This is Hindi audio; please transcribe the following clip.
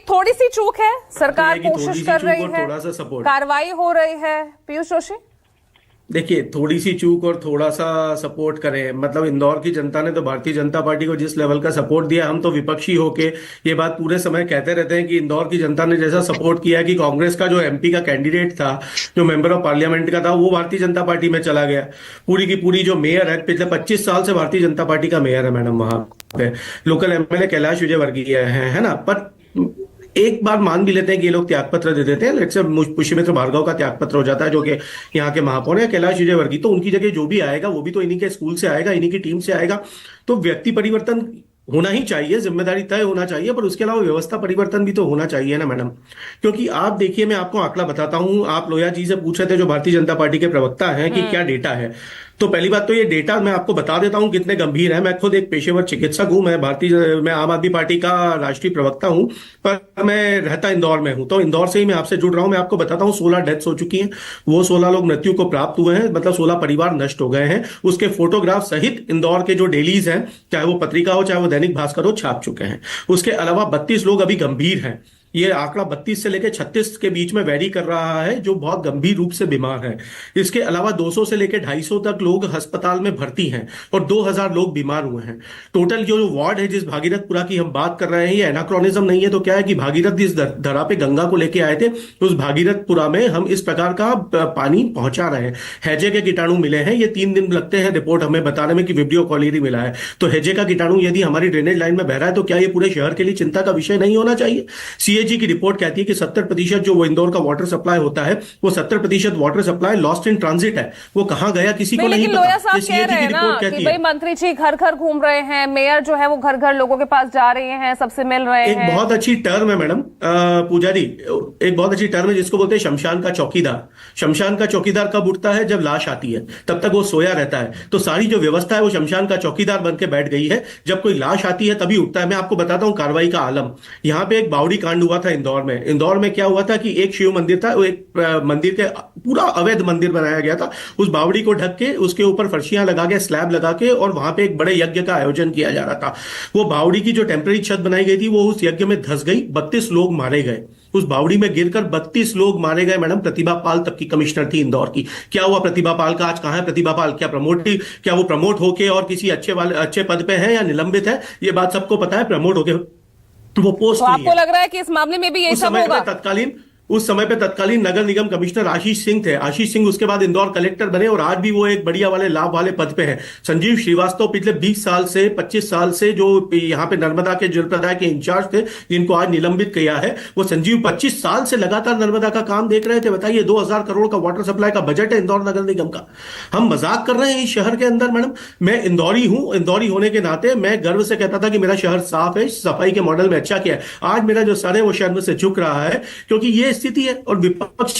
थोड़ी सी चूक है, सरकार कोशिश कर रही है, थोड़ा सा सपोर्ट। कार्रवाई हो रही है। पीयूष जोशी, देखिए, थोड़ी सी चूक और थोड़ा सा सपोर्ट करें, मतलब इंदौर की जनता ने तो भारतीय जनता पार्टी को जिस लेवल का सपोर्ट दिया, हम तो विपक्षी होके ये बात पूरे समय कहते रहते हैं कि इंदौर की जनता ने जैसा सपोर्ट किया कि कांग्रेस का जो एमपी का कैंडिडेट था, जो मेंबर ऑफ पार्लियामेंट का था, वो भारतीय जनता पार्टी में चला गया। पूरी की पूरी जो मेयर है, पिछले 25 साल से भारतीय जनता पार्टी का मेयर है मैडम वहां पे। लोकल एमएलए कैलाश विजयवर्गीय है ना। पर एक बार मान भी लेते हैं कि ये लोग त्यागपत्र दे देते हैं, लेट्स से पुष्यमित्र भार्गव का त्यागपत्र हो जाता है, जो कि यहाँ के महापौर है कैलाश विजयवर्गीय, तो उनकी जगह जो भी आएगा वो भी तो इन्हीं के स्कूल से आएगा, इन्हीं की टीम से आएगा। तो व्यक्ति परिवर्तन होना ही चाहिए, जिम्मेदारी तय होना चाहिए, पर उसके अलावा व्यवस्था परिवर्तन भी तो होना चाहिए ना मैडम। क्योंकि आप देखिए, मैं आपको आंकड़ा बताता हूं। आप लोया जी से पूछ रहे थे, जो भारतीय जनता पार्टी के प्रवक्ता हैं, कि क्या डेटा है। तो पहली बात तो ये डेटा मैं आपको बता देता हूं कितने गंभीर है। मैं खुद एक पेशेवर चिकित्सक हूं, मैं आम आदमी पार्टी का राष्ट्रीय प्रवक्ता हूं, पर मैं रहता इंदौर में हूं। तो इंदौर से ही मैं आपसे जुड़ रहा हूं। मैं आपको बताता हूं 16 डेथ्स हो चुकी हैं, वो 16 लोग मृत्यु को प्राप्त हुए हैं, मतलब 16 परिवार नष्ट हो गए हैं। उसके फोटोग्राफ सहित इंदौर के जो डेलीज हैं, चाहे वो पत्रिका हो चाहे वो दैनिक भास्कर हो, छाप चुके हैं। उसके अलावा 32 लोग अभी गंभीर हैं। ये आंकड़ा 32 से लेकर 36 के बीच में वेरी कर रहा है, जो बहुत गंभीर रूप से बीमार है। इसके अलावा 200 से लेकर 250 तक लोग अस्पताल में भर्ती हैं और 2000 लोग बीमार हुए हैं। टोटल जो वार्ड है, जिस भागीरथपुरा की हम बात कर रहे हैं, ये एनाक्रोनिज्म नहीं है तो क्या है कि भागीरथ जिस धरा पे गंगा को लेके आए थे, उस भागीरथपुरा में हम इस प्रकार का पानी पहुंचा रहे हैं। हैजे के कीटाणु मिले हैं, ये 3 दिन लगते हैं रिपोर्ट हमें बताने में कि विब्रियो कॉलेरी मिला है। तो हैजे का कीटाणु यदि हमारी ड्रेनेज लाइन में बह रहा है, तो क्या ये पूरे शहर के लिए चिंता का विषय नहीं होना चाहिए। सीएजी की रिपोर्ट कहती है कि 70% जो वो इंदौर का वाटर सप्लाई होता है, वो 70% water supply lost in transit है। वो कहां गया किसी को नहीं लेकिन पता। लोया साहब ये कह रहे हैं ना कि भाई मंत्री जी घर घर घूम रहे हैं, मेयर जो है वो घर घर लोगों के पास जा रहे हैं, सबसे मिल रहे हैं। एक बहुत अच्छी टर्म है मैडम पुजारी, एक बहुत अच्छी टर्म है जिसको बोलते हैं शमशान का चौकीदार। शमशान का चौकीदार कब उठता है? जब लाश आती है, तब तक वो सोया रहता है। तो सारी जो व्यवस्था है वो शमशान का चौकीदार बन के बैठ गई है। जब कोई लाश आती है तभी उठता है। मैं आपको बताता हूं कार्रवाई का आलम। यहाँ पे एक बावड़ी कांड हुआ था इंदौर में। इंदौर में क्या हुआ था कि एक शिव मंदिर था, वो एक मंदिर के पूरा अवैध मंदिर बनाया गया था। उस बावड़ी को ढक के उसके ऊपर फर्शियां लगा के, स्लैब लगा के, और वहां पे एक बड़े यज्ञ का आयोजन किया जा रहा था। वो बावड़ी की जो टेम्पररी छत बनाई गई थी, वो उस यज्ञ में धंस गई। 32 लोग मारे गए। उस बावड़ी में गिरकर 32 लोग मारे गए मैडम। प्रतिभा पाल तब की कमिश्नर थी इंदौर की। क्या हुआ प्रतिभा पाल का? आज कहां है प्रतिभा पाल? क्या वो प्रमोट होके और किसी अच्छे पद पे है या निलंबित है? ये बात सबको पता है। प्रमोट होके वो पोस्ट तो नहीं आपको है। लग रहा है कि इस मामले में भी यही सब होगा? उस समय पे तत्कालीन नगर निगम कमिश्नर आशीष सिंह थे। आशीष सिंह उसके बाद इंदौर कलेक्टर बने और आज भी वो एक बढ़िया वाले लाभ वाले पद पे हैं। संजीव श्रीवास्तव पिछले 20 साल से 25 साल से जो यहाँ पे नर्मदा के जल प्रदाय के इंचार्ज थे, जिनको आज निलंबित किया है, वो संजीव 25 साल से लगातार नर्मदा का काम देख रहे थे। बताइए, 2000 करोड़ का वाटर सप्लाई का बजट है इंदौर नगर निगम का। हम मजाक कर रहे हैं इस शहर के अंदर मैडम। मैं इंदौरी हूं, इंदौरी होने के नाते मैं गर्व से कहता था कि मेरा शहर साफ है, सफाई के मॉडल में अच्छा किया है। आज मेरा जो सर है वो शर्म से झुक रहा है, क्योंकि ये स्थिति है। और विपक्ष